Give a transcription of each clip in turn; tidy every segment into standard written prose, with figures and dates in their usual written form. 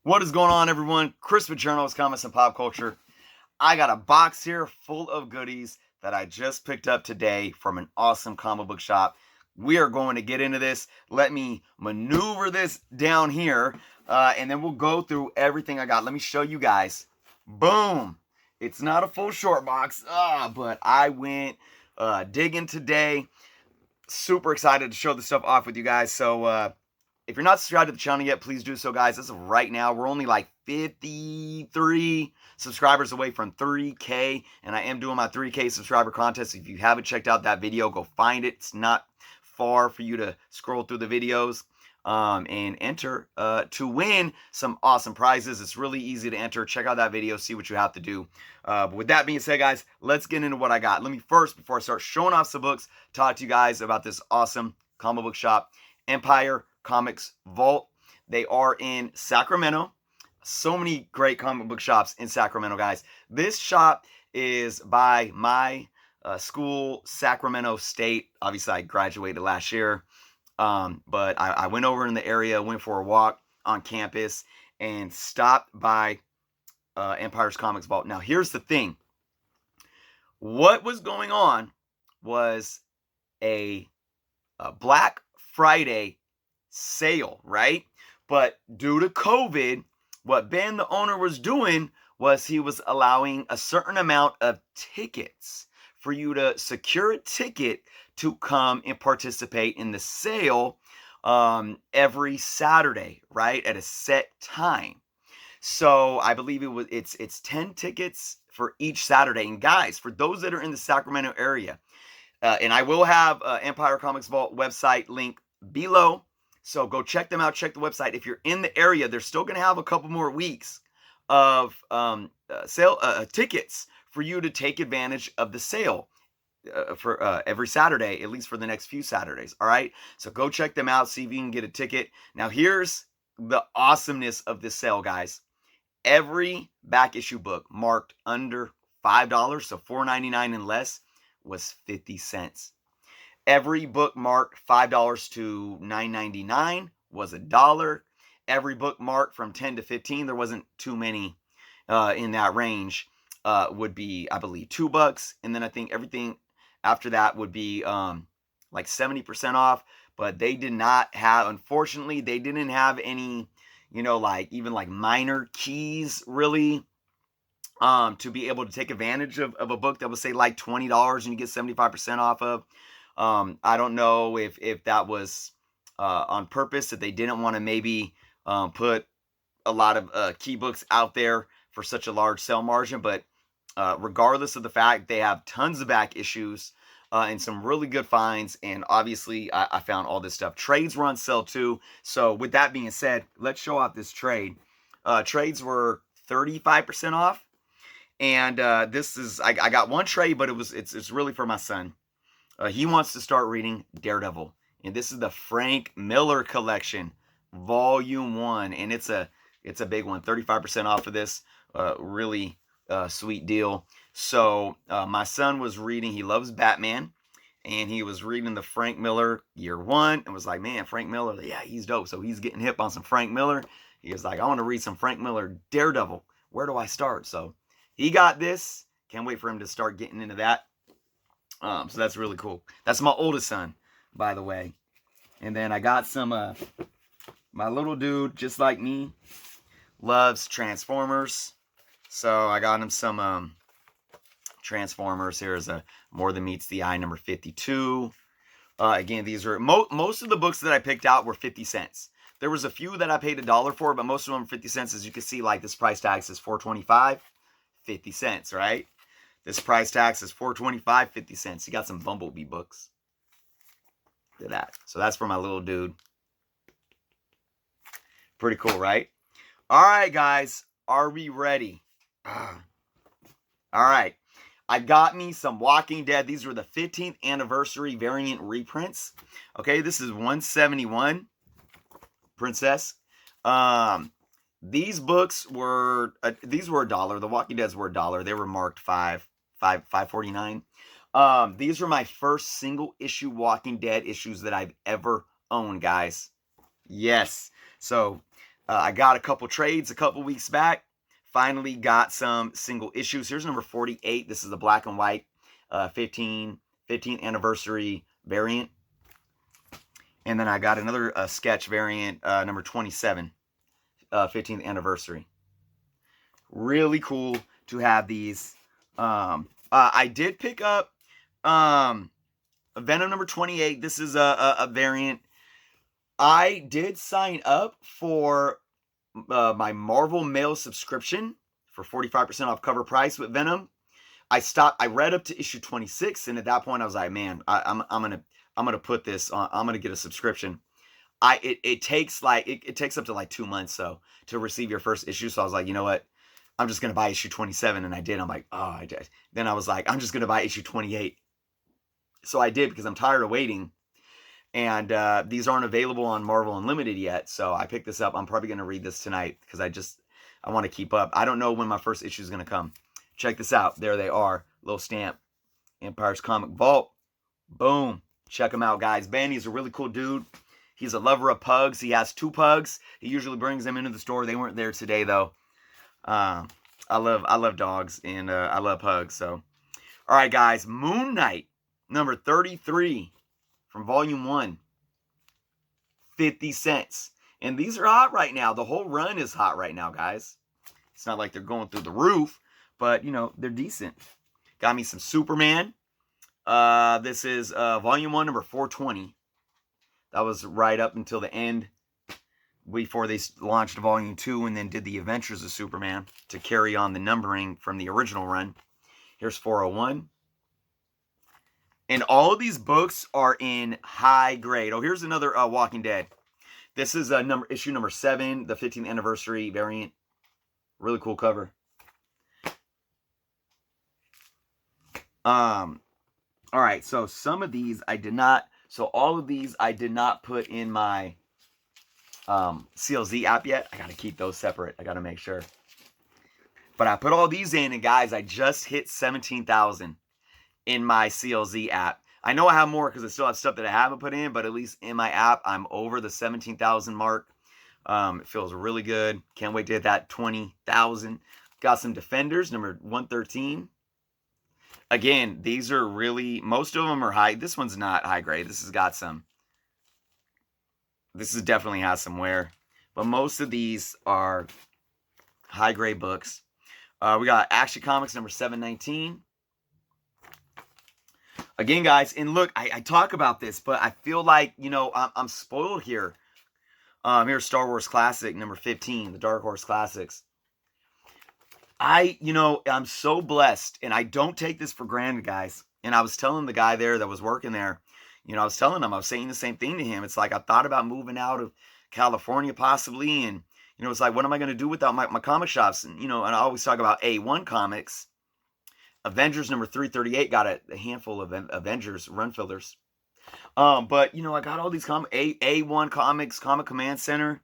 What is going on, everyone? Chris with Journals, Comics, and Pop Culture. I got a box here full of goodies that I just picked up today from an awesome comic book shop. We are going to get into this. Let me maneuver this down here, and then we'll go through everything I got. Let me show you guys. Boom! It's not a full short box, but I went digging today. Super excited to show this stuff off with you guys. So, if you're not subscribed to the channel yet, please do so, guys. As of right now, we're only like 53 subscribers away from 3K, and I am doing my 3K subscriber contest. If you haven't checked out that video, go find it. It's not far for you to scroll through the videos and enter to win some awesome prizes. It's really easy to enter. Check out that video, see what you have to do. But with that being said, guys, let's get into what I got. Let me first, before I start showing off some books, talk to you guys about this awesome comic book shop, Empire Comics Vault. They are in Sacramento. So many great comic book shops in Sacramento, guys. This shop is by my school, Sacramento State. Obviously, I graduated last year, but I went over in the area, went for a walk on campus, and stopped by Empire's Comics Vault. Now, here's the thing. What was going on was a Black Friday sale, right? But due to COVID, what Ben, the owner, was doing was he was allowing a certain amount of tickets for you to secure a ticket to come and participate in the sale every Saturday, right, at a set time. So I believe it's 10 tickets for each Saturday. And guys, for those that are in the Sacramento area, and I will have Empire Comics Vault website link below. So go check them out. Check the website. If you're in the area, they're still going to have a couple more weeks of sale tickets for you to take advantage of the sale for every Saturday, at least for the next few Saturdays. All right. So go check them out. See if you can get a ticket. Now, here's the awesomeness of this sale, guys. Every back issue book marked under $5, so $4.99 and less, was 50 cents. Every book marked $5 to $9.99 was $1. Every book marked from 10 to 15, there wasn't too many in that range, would be, I believe, $2. And then I think everything after that would be like 70% off. But they did not have, unfortunately, they didn't have any, like even like minor keys really to be able to take advantage of a book that would say like $20 and you get 75% off of. I don't know if that was on purpose, that they didn't want to maybe put a lot of key books out there for such a large sale margin. But regardless of the fact, they have tons of back issues and some really good finds. And obviously, I found all this stuff. Trades were on sale too. So with that being said, let's show off this trade. Trades were 35% off. And this is, I got one trade, but it's really for my son. He wants to start reading Daredevil, and this is the Frank Miller collection, Volume 1, and it's a big one, 35% off of this, really sweet deal. So my son was reading, he loves Batman, and he was reading the Frank Miller Year 1, and was like, man, Frank Miller, yeah, he's dope. So he's getting hip on some Frank Miller. He was like, I want to read some Frank Miller Daredevil. Where do I start? So he got this. Can't wait for him to start getting into that. So that's really cool. That's my oldest son, by the way. And then I got some, my little dude, just like me, loves Transformers. So I got him some Transformers. Here's a More Than Meets the Eye, number 52. Again, these are, most of the books that I picked out were 50 cents. There was a few that I paid $1 for, but most of them were 50 cents. As you can see, like this price tag says $4.25, 50 cents, right? This price tag is $4.25, 50 cents. You got some Bumblebee books. Look at that. So that's for my little dude. Pretty cool, right? All right, guys. Are we ready? All right. I got me some Walking Dead. These were the 15th anniversary variant reprints. Okay, this is 171. Princess. These books were $1. The Walking Deads were $1. They were marked $5.49. These were my first single issue Walking Dead issues that I've ever owned, guys. Yes. So I got a couple trades a couple weeks back. Finally got some single issues. Here's number 48. This is the black and white 15th anniversary variant. And then I got another sketch variant, number 27, 15th anniversary. Really cool to have these. I did pick up Venom number 28. This is a variant. I did sign up for my Marvel Mail subscription for 45% off cover price with Venom. I read up to issue 26, and at that point I was like, man, I'm gonna put this on. I'm gonna get a subscription. It takes up to like 2 months though to receive your first issue. So I was like, you know what? I'm just gonna buy issue 27, and I did. I'm like, oh, I did. Then I was like, I'm just gonna buy issue 28. So I did, because I'm tired of waiting, and these aren't available on Marvel Unlimited yet. So I picked this up. I'm probably gonna read this tonight because I want to keep up. I don't know when my first issue is gonna come. Check this out. There they are. Little stamp. Empire's Comic Vault. Boom. Check him out, guys. Bandy's a really cool dude. He's a lover of pugs. He has 2 pugs. He usually brings them into the store. They weren't there today, though. I love dogs, and I love pugs. So, all right, guys. Moon Knight, number 33 from Volume 1. 50 cents. And these are hot right now. The whole run is hot right now, guys. It's not like they're going through the roof, but, you know, they're decent. Got me some Superman. This is Volume 1, number 420. That was right up until the end before they launched Volume 2 and then did the Adventures of Superman to carry on the numbering from the original run. Here's 401. And all of these books are in high grade. Oh, here's another Walking Dead. This is issue number 7, the 15th anniversary variant. Really cool cover. All right, so some of these I did not. So all of these I did not put in my CLZ app yet. I got to keep those separate. I got to make sure. But I put all these in, and guys, I just hit 17,000 in my CLZ app. I know I have more because I still have stuff that I haven't put in, but at least in my app, I'm over the 17,000 mark. It feels really good. Can't wait to hit that 20,000. Got some Defenders, number 113. Again, these are really, most of them are high. This one's not high grade. This has got some, this is definitely has some wear. But most of these are high grade books. We got Action Comics, number 719. Again, guys, and look, I talk about this, but I feel like, you know, I'm spoiled here. Here's Star Wars Classic, number 15, the Dark Horse Classics. I'm so blessed, and I don't take this for granted, guys. And I was telling the guy there that was working there, I was telling him, I was saying the same thing to him. It's like I thought about moving out of California possibly, and, it's like, what am I going to do without my comic shops? And, and I always talk about A1 Comics. Avengers number 338 got a handful of Avengers run fillers. But, I got all these A1 Comics, Comic Command Center,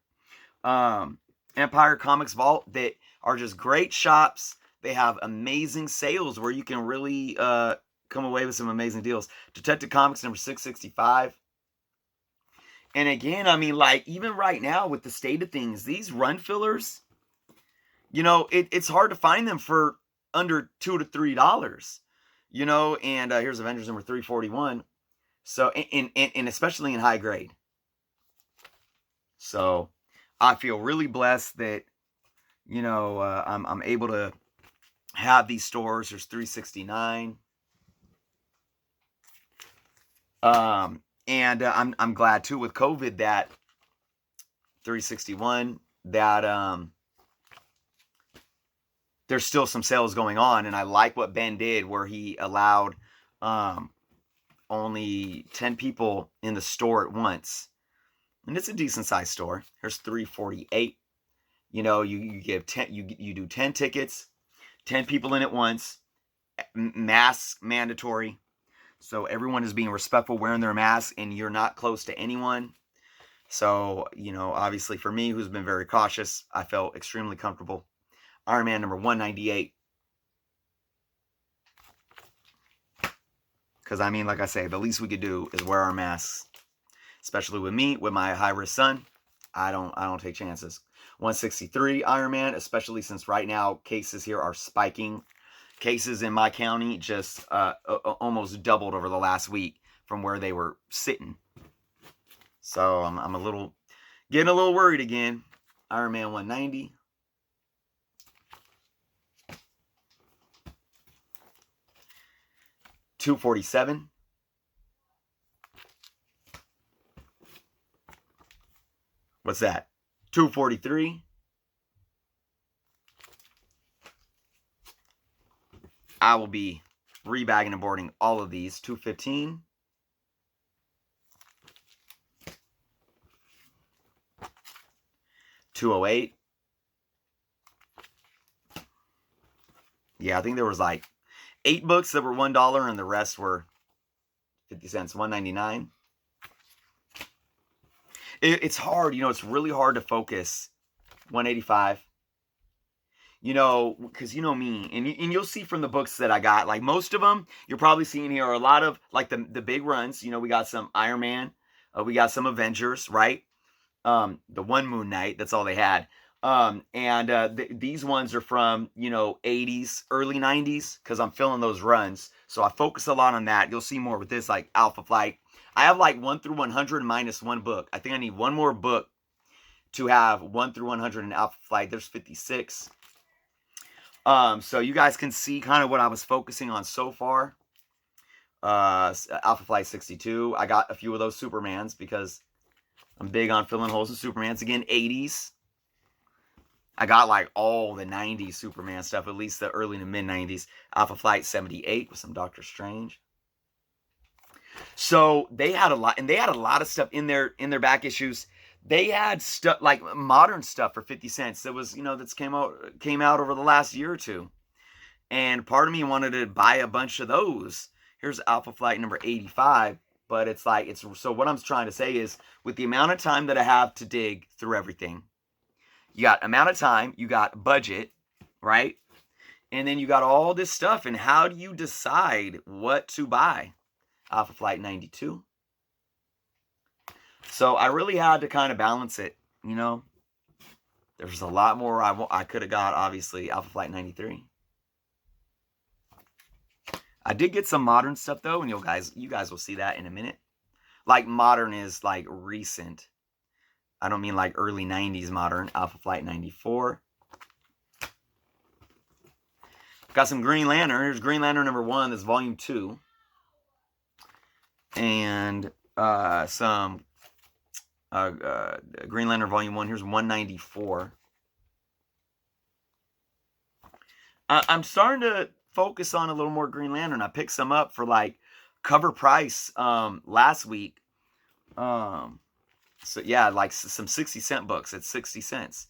Empire Comics Vault that are just great shops. They have amazing sales where you can really come away with some amazing deals. Detective Comics number 665. And again, even right now with the state of things, these run fillers, it's hard to find them for under $2 to $3, and here's Avengers number 341. So, and especially in high grade. So, I feel really blessed that, I'm able to have these stores. There's 369. And I'm glad too with COVID that 361 that there's still some sales going on, and I like what Ben did where he allowed only 10 people in the store at once. And it's a decent sized store. Here's 348. You give 10, you do 10 tickets, 10 people in at once, mask mandatory. So everyone is being respectful, wearing their mask, and you're not close to anyone. So, obviously for me, who's been very cautious, I felt extremely comfortable. Iron Man number 198. Because, like I say, the least we could do is wear our masks. Especially with me, with my high-risk son. I don't take chances. 163 Iron Man, especially since right now cases here are spiking. Cases in my county just almost doubled over the last week from where they were sitting. So I'm getting a little worried again. Iron Man 190. $247. What's that? $243. I will be rebagging and boarding all of these. $215. $208. Yeah, I think there was like 8 books that were $1 and the rest were 50 cents, $1.99. It's hard, it's really hard to focus. $1.85. Because you know me, and you'll see from the books that I got, like most of them, you're probably seeing here are a lot of like the big runs. We got some Iron Man, we got some Avengers, right? The one Moon Knight, that's all they had. These ones are from 80s, early 90s, because I'm filling those runs, so I focus a lot on that. You'll see more with this, like Alpha Flight. I have like 1 through 100 minus 1 book. I think I need 1 more book to have 1 through 100 in Alpha Flight. There's 56. So you guys can see kind of what I was focusing on so far. Alpha Flight 62. I got a few of those Supermans because I'm big on filling holes in Supermans. Again, 80s. I got like all the 90s Superman stuff, at least the early to mid 90s. Alpha Flight 78 with some Doctor Strange. So they had a lot, and they had a lot of stuff in their back issues. They had stuff like modern stuff for 50 cents. That was, that's came out over the last year or two. And part of me wanted to buy a bunch of those. Here's Alpha Flight number 85. But so what I'm trying to say is, with the amount of time that I have to dig through everything, you got amount of time, you got budget, right? And then you got all this stuff. And how do you decide what to buy? Alpha Flight 92. So I really had to kind of balance it, There's a lot more I could have got, obviously. Alpha Flight 93. I did get some modern stuff, though, and you guys will see that in a minute. Like, modern is, like, recent. I don't mean, like, early 90s modern. Alpha Flight 94. Got some Green Lantern. Here's Green Lantern number 1. This is volume 2. And some Green Lantern volume 1. Here's 194. I'm starting to focus on a little more Green Lantern. I picked some up for like cover price last week. So yeah, like some 60-cent books at 60 cents.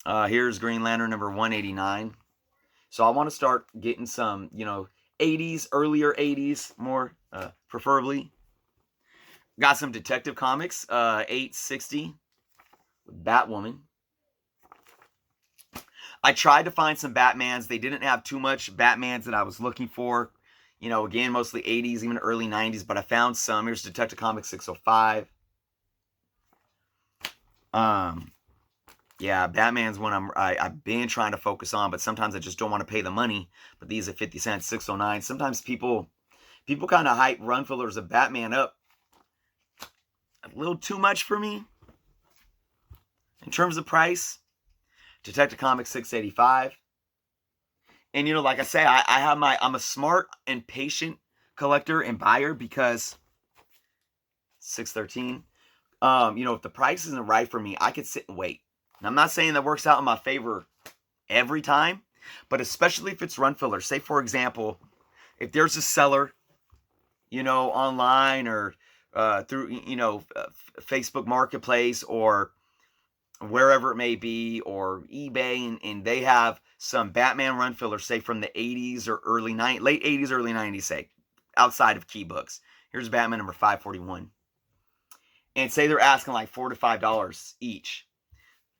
Here's Green Lantern number 189. So I want to start getting some, 80s, earlier 80s, more preferably. Got some Detective Comics, 860, with Batwoman. I tried to find some Batmans. They didn't have too much Batmans that I was looking for. Again, mostly 80s, even early 90s, but I found some. Here's Detective Comics 605. Yeah, Batman's one I've been trying to focus on, but sometimes I just don't want to pay the money. But these at 50 cents, 609. Sometimes people kind of hype run fillers of Batman up a little too much for me. In terms of price, Detective Comics 685. And like I say, I'm a smart and patient collector and buyer because 613. If the price isn't right for me, I could sit and wait. And I'm not saying that works out in my favor every time, but especially if it's run filler. Say, for example, if there's a seller, online or through, Facebook Marketplace or wherever it may be, or eBay, and they have some Batman run filler, say from the 80s or late 80s, early 90s, say, outside of key books. Here's Batman number 541. And say they're asking like $4 to $5 each.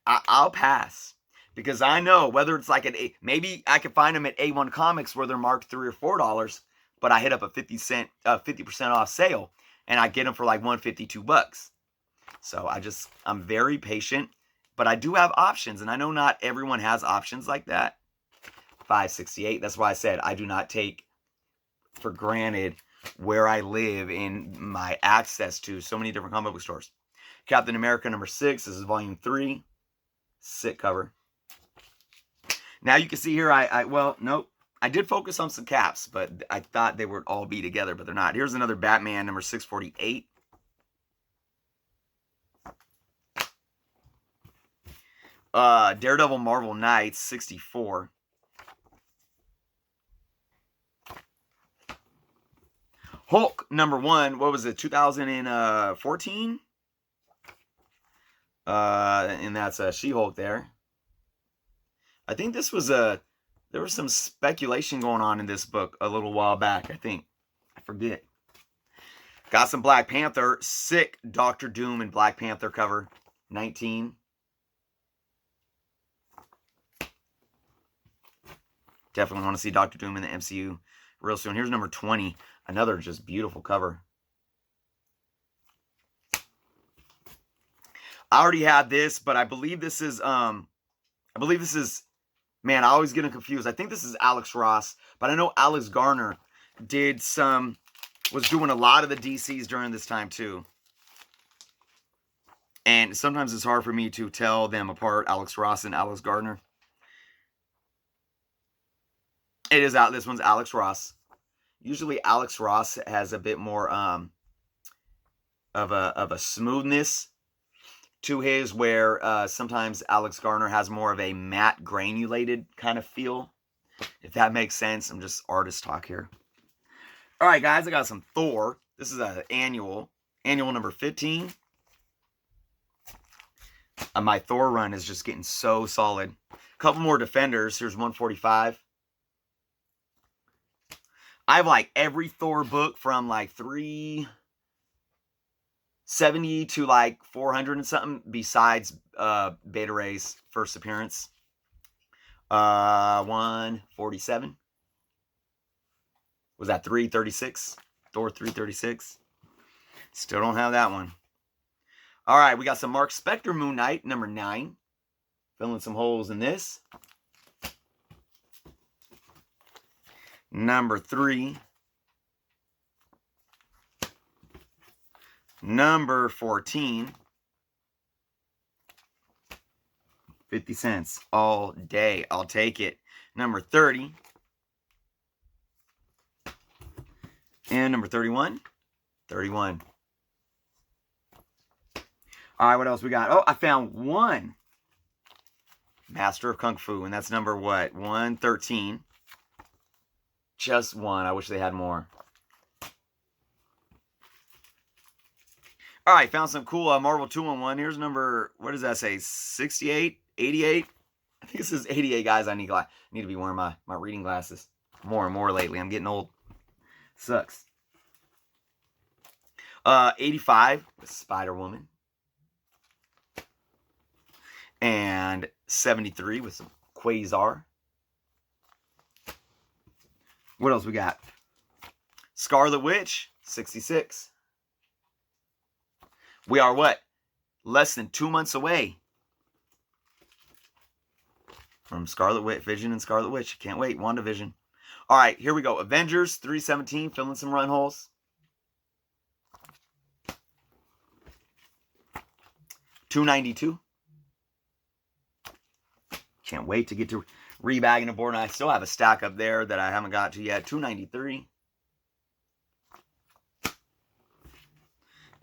I'll pass, because I know whether it's like maybe I could find them at A1 Comics where they're marked $3 or $4, but I hit up a 50% off sale and I get them for like $152. So I'm very patient, but I do have options, and I know not everyone has options like that. 568. That's why I said I do not take for granted where I live in my access to so many different comic book stores. Captain America number 6. This is volume 3. Sick cover. Now you can see here, well, nope. I did focus on some caps, but I thought they would all be together, but they're not. Here's another Batman number 648. Daredevil Marvel Knights 64. Hulk number 1, what was it, 2014? And that's She-Hulk there. I think this was there was some speculation going on in this book a little while back, I think. I forget. Got some Black Panther. Sick Doctor Doom and Black Panther cover. 19. Definitely want to see Doctor Doom in the MCU real soon. Here's number 20. Another just beautiful cover. I already had this, but I believe this is, man, I always get them confused. I think this is Alex Ross, but I know Alex Garner was doing a lot of the DCs during this time too. And sometimes it's hard for me to tell them apart, Alex Ross and Alex Garner. It is out. This one's Alex Ross. Usually Alex Ross has a bit more of a smoothness to his, where sometimes Alex Garner has more of a matte granulated kind of feel. If that makes sense. I'm just artist talk here. All right, guys, I got some Thor. This is an annual number 15. My Thor run is just getting so solid. A couple more Defenders. Here's 145. I have like every Thor book from like 370 to like 400 and something, besides Beta Ray's first appearance. 147. Was that 336? Thor 336. Still don't have that one. All right, we got some Mark Spector Moon Knight, number 9. Filling some holes in this. Number 3. Number 14. 50 cents all day. I'll take it. Number 30. And number 31. 31. All right, what else we got? Oh, I found one Master of Kung Fu, and that's number what? 113. Just one. I wish they had more. All right, found some cool Marvel 2-in-1. Here's number, what does that say? 68? 88? I think this is 88, guys. I need to be wearing my reading glasses more and more lately. I'm getting old. Sucks. 85 with Spider-Woman. And 73 with some Quasar. What else we got? Scarlet Witch, 66. We are what? Less than 2 months away from Scarlet Witch, Vision and Scarlet Witch. Can't wait. WandaVision. All right, here we go. Avengers 317, filling some run holes. 292. Can't wait to get to rebagging the board. And I still have a stack up there that I haven't got to yet. 293.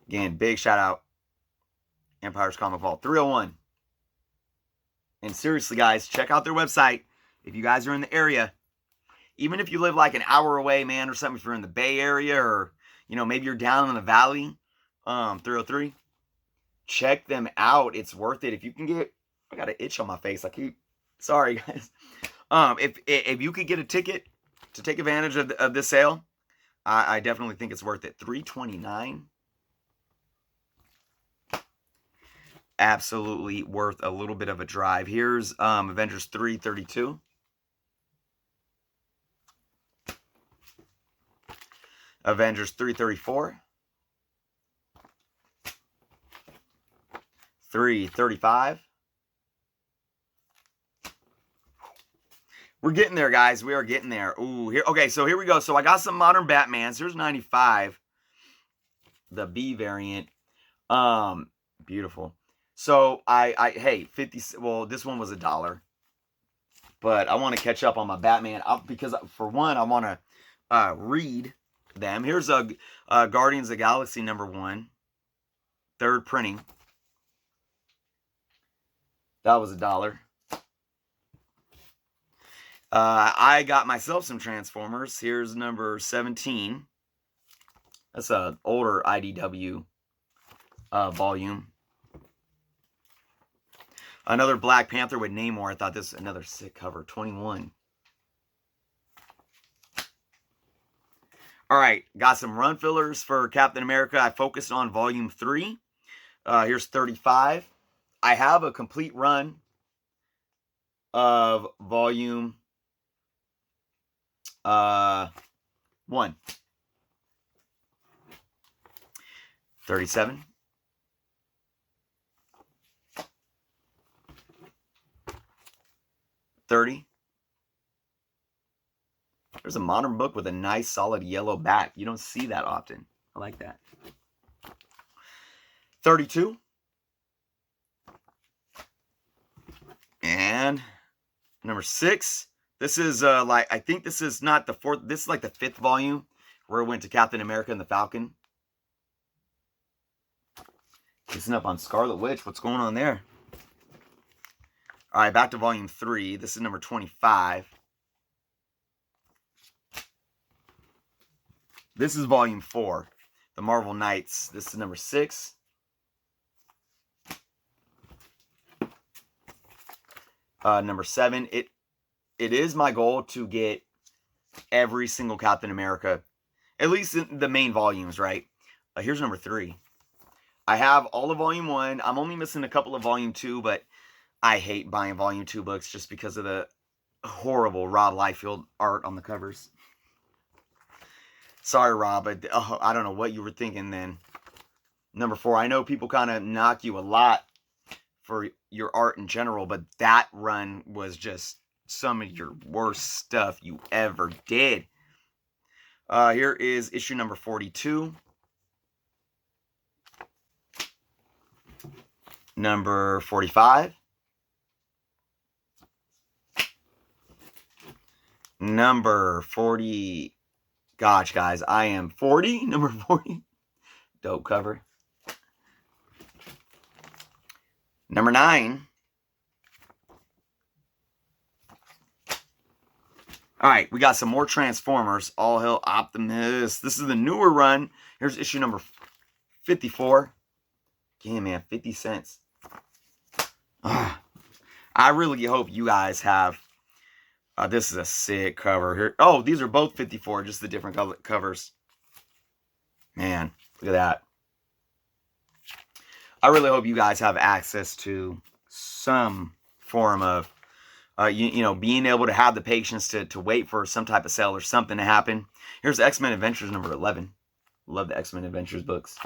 Again, big shout out. Empire's Comic Vault. 301. And seriously, guys, check out their website. If you guys are in the area, even if you live like an hour away, man, or something, if you're in the Bay Area, or, you know, maybe you're down in the Valley, 303, check them out. It's worth it. If you can get, I got an itch on my face. Sorry, guys. If you could get a ticket to take advantage of this sale, I definitely think it's worth it. 329. Absolutely worth a little bit of a drive. Here's Avengers 332. Avengers 334. 335. We're getting there, guys. We are getting there. Ooh, here. Okay, so here we go. So I got some modern Batmans. Here's 95. The B variant. Beautiful. So hey, 50. Well, this one was $1. But I want to catch up on my Batman because for one, I want to read them. Here's a Guardians of the Galaxy #1, 3rd printing. That was $1. I got myself some Transformers. Here's number 17. That's an older IDW volume. Another Black Panther with Namor. I thought this was another sick cover. 21. All right, got some run fillers for Captain America. I focused on volume 3. Here's 35. I have a complete run of volume 1. 37. 30. There's a modern book with a nice solid yellow back. You don't see that often. I like that. 32. And number 6. This is like, I think this is not the 4th. This is like the 5th volume where it went to Captain America and the Falcon. Kissing up on Scarlet Witch. What's going on there? All right, back to volume 3. This is number 25. This is volume 4, The Marvel Knights. This is number 6. Number 7. It is my goal to get every single Captain America, at least in the main volumes, right? Here's number 3. I have all of volume 1. I'm only missing a couple of volume 2, but I hate buying volume 2 books just because of the horrible Rob Liefeld art on the covers. Sorry, Rob, but I don't know what you were thinking then. Number 4, I know people kind of knock you a lot for your art in general, but that run was just some of your worst stuff you ever did. Here is issue number 42. Number 45. Number 40. Gosh, guys, I am 40. Number 40. Dope cover. Number 9. All right, we got some more Transformers. All Hail Optimus. This is the newer run. Here's issue number 54. Yeah, man, 50 cents. I really hope you guys have. This is a sick cover here. Oh, these are both 54, just the different covers. Man, look at that. I really hope you guys have access to some form of, you know, being able to have the patience to wait for some type of sale or something to happen. Here's X-Men Adventures number 11. Love the X-Men Adventures books.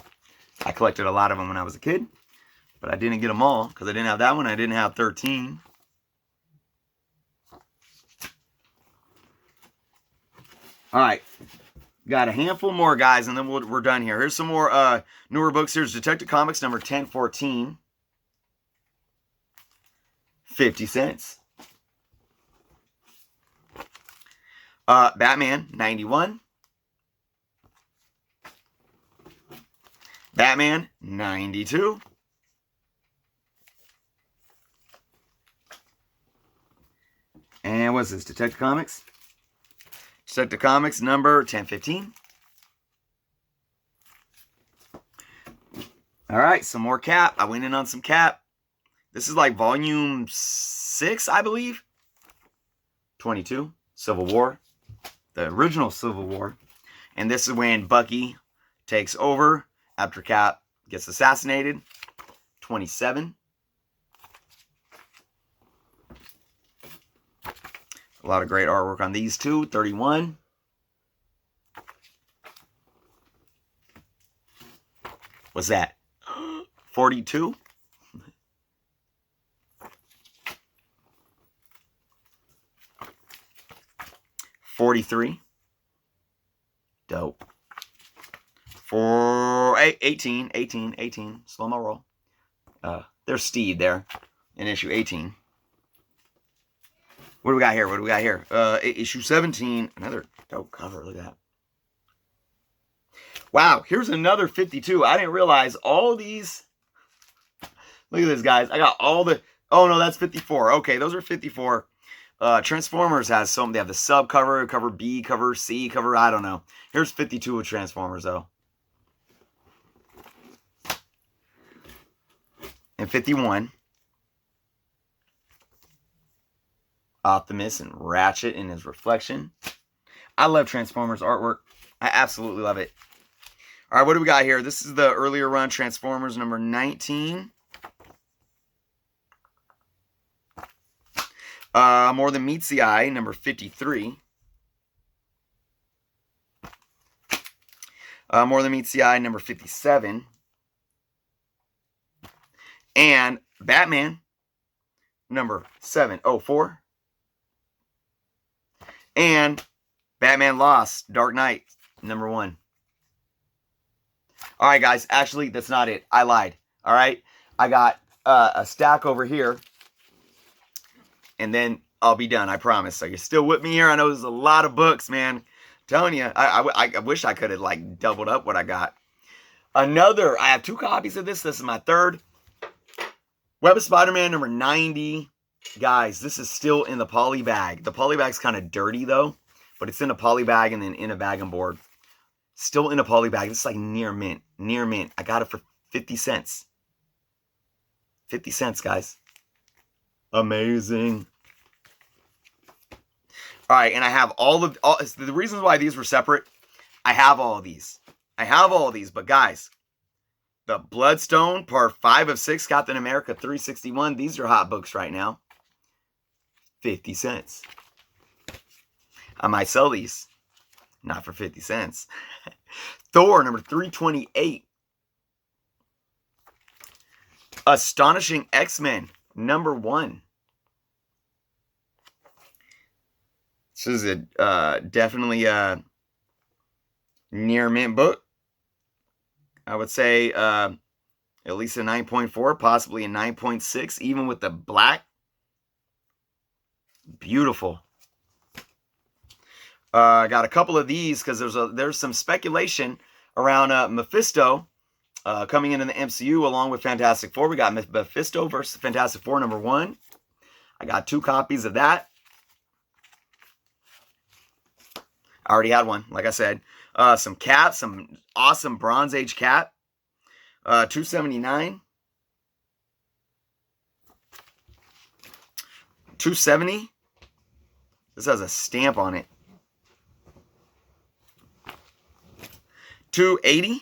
I collected a lot of them when I was a kid, but I didn't get them all because I didn't have that one. I didn't have 13. All right, got a handful more, guys, and then we're done here. Here's some more newer books. Here's Detective Comics number 1014. 50 cents. Batman 91. Batman 92. And what's this? Detective Comics? Detective Comics number 1015. All right, some more Cap. I went in on some Cap. This is like volume 6, I believe. 22, Civil War. The original Civil War. And this is when Bucky takes over after Cap gets assassinated. 27. A lot of great artwork on these two. 31. What's that? 42. 43. Dope. 18. Slow mo roll. There's Steve there in issue 18. What do we got here? Issue 17. Another dope cover. Look at that. Wow, here's another 52. I didn't realize all these. Look at this, guys. I got all the. Oh, no, that's 54. Okay, those are 54. Transformers has some. They have the sub cover, cover B, cover C, cover. I don't know. Here's 52 of Transformers, though. And 51. Optimus and Ratchet in his reflection. I love Transformers artwork. I absolutely love it. All right, what do we got here? This is the earlier run Transformers number 19. More Than Meets the Eye, number 53. More Than Meets the Eye, number 57. And Batman, number 704. And Batman Lost, Dark Knight, number 1. All right, guys. Actually, that's not it. I lied. All right. I got a stack over here. And then I'll be done. I promise. Are you still with me here? I know there's a lot of books, man. I'm telling you, I wish I could have like doubled up what I got. I have 2 copies of this. This is my 3rd. Web of Spider-Man number 90. Guys, this is still in the poly bag. The poly bag's kind of dirty though, but it's in a poly bag and then in a bag and board. Still in a poly bag. This is like near mint. Near mint. I got it for 50 cents. 50 cents, guys. Amazing. All right, and I have all the reasons why these were separate. I have all of these. But guys, the Bloodstone Part 5 of 6 Captain America 361. These are hot books right now. 50 cents. I might sell these. Not for 50 cents. Thor number 328. Astonishing X-Men number 1. This is a definitely a near mint book. I would say at least a 9.4, possibly a 9.6, even with the black. Beautiful. I got a couple of these because there's some speculation around Mephisto coming into the MCU along with Fantastic Four. We got Mephisto versus Fantastic Four number 1. I got 2 copies of that. I already had one, like I said. Some Cap, some awesome Bronze Age Cap. $279. $270. This has a stamp on it. $280.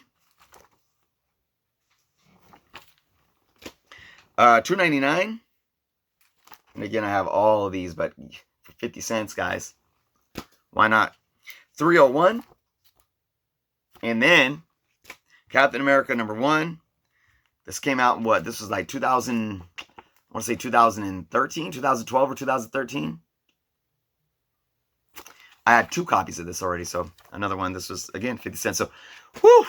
$299. And again, I have all of these, but for 50 cents, guys. Why not? $301. And then Captain America number 1. This came out in what? This was like 2000, I want to say 2013, 2012 or 2013. I had 2 copies of this already, so another one. This was, again, 50 cents. So, whew.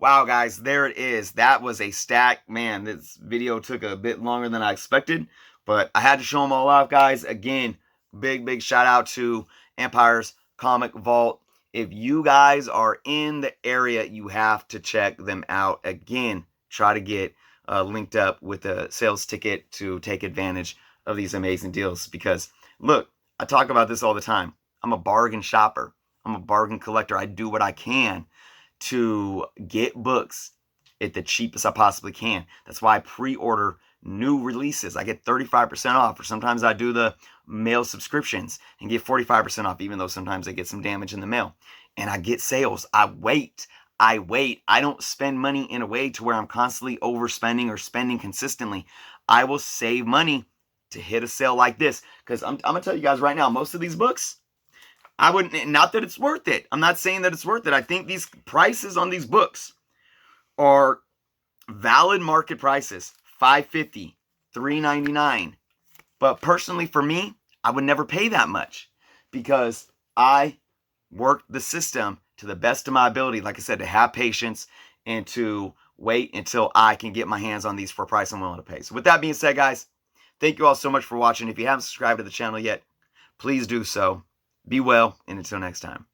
Wow, guys, there it is. That was a stack. Man, this video took a bit longer than I expected, but I had to show them all off, guys. Again, big shout out to Empire's Comic Vault. If you guys are in the area, you have to check them out. Again, try to get linked up with a sales ticket to take advantage of these amazing deals. Because, look, I talk about this all the time. I'm a bargain shopper. I'm a bargain collector. I do what I can to get books at the cheapest I possibly can. That's why I pre-order new releases. I get 35% off, or sometimes I do the mail subscriptions and get 45% off, even though sometimes I get some damage in the mail. And I get sales. I wait. I don't spend money in a way to where I'm constantly overspending or spending consistently. I will save money to hit a sale like this. Because I'm going to tell you guys right now, most of these books, I wouldn't, not that it's worth it. I'm not saying that it's worth it. I think these prices on these books are valid market prices. $5.50, $3.99. But personally for me, I would never pay that much because I work the system to the best of my ability, like I said, to have patience and to wait until I can get my hands on these for a price I'm willing to pay. So with that being said, guys, thank you all so much for watching. If you haven't subscribed to the channel yet, please do so. Be well, and until next time.